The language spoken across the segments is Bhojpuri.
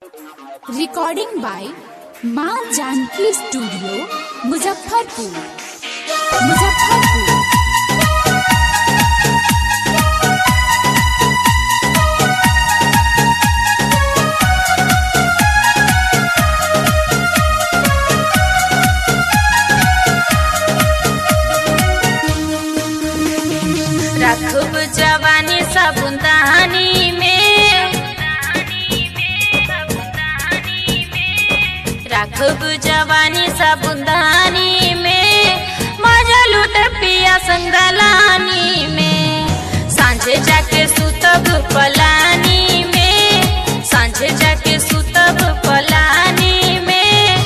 रिकॉर्डिंग बाय माँ जानकी स्टूडियो मुजफ्फरपुर। रखब जवानी साबुनदानी में, रखब जवानी साबुनदानी में, मजा लूट पिया संगलानी में। सांझे जाके सुतब पलानी में, सांझे जाके सुतब पलानी में,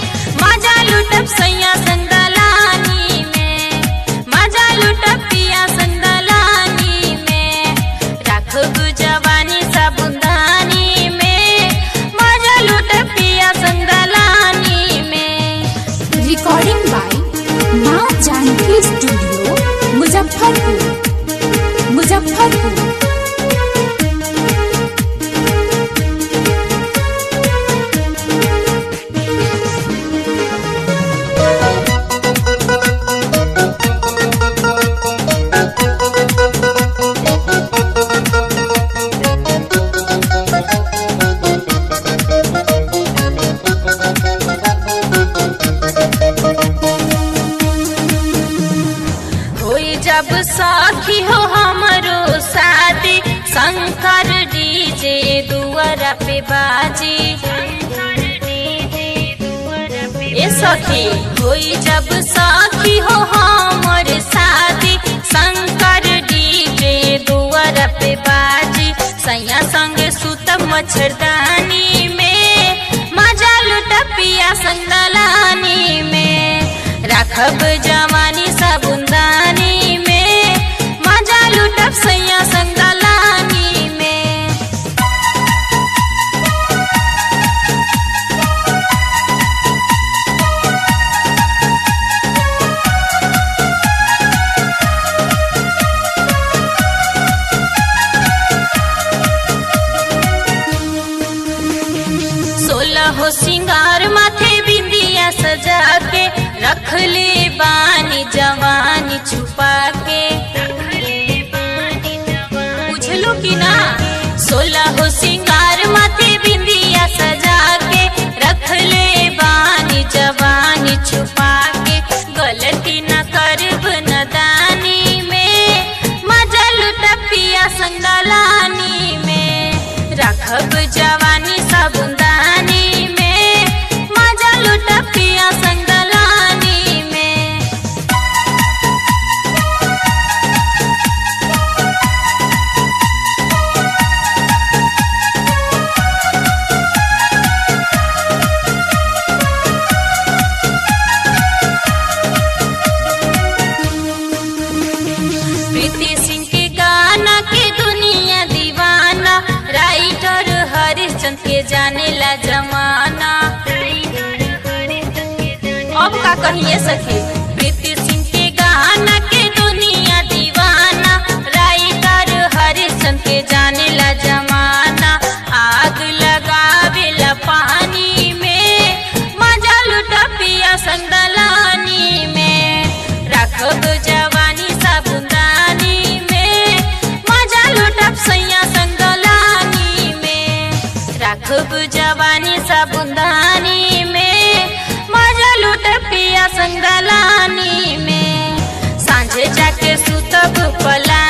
मजा लूटब सैया संगलानी में, मजा लूटब पिया संगलानी में। रखब जवानी साबुनदानी में, मजा लूटब पिया संगलानी में। रिकॉर्डिंग बाय माँ जानकी स्टूडियो मुजफ्फरपुर। जब साथी हो हमरो शादी, शंकर डीजे दुआरा पे बाजी। ए सखी होई जब साथी हो हमर शादी, शंकर डीजे दुआरा पे बाजी। सैया संगे सुतब मच्छरदानी में, मजा लूटब पिया संगलानी में। रखब जवानी साबुनदानी में, मजा लूटब सैया संगलानी में। सोलह सिंगार माथे बिंदिया सजा के, रख ले बानी जवानी छुपा के। बुझलो कि ना? 16 सिंगार माथे बिंदिया सजा के, रख ले बानी जवानी छुपा के। गलती न करब नदानी में, मजा लूटब पिया संगलानी में। रखब जवानी साबुनदानी में, मजा लूटब पिया संगलानी में। प्रीति सिंह के गाना के दुनिया दीवाना, राइटर हरिश्चंद के जाने ला जमाना। अब का कहिए सखी? प्रीति सिंह के गाना के दुनिया दीवाना, राइटर हरिश्चंद के जाने ला जमाना। आग लगावेला पानी में, मजा लूटब पिया संगलानी में। रखब जवानी साबुनदानी में, मजा लूटब सैया संगलानी में। रखब जवानी साबुनदानी में, मजा लूटब पिया संगलानी में। सांझे जाके सुतब पला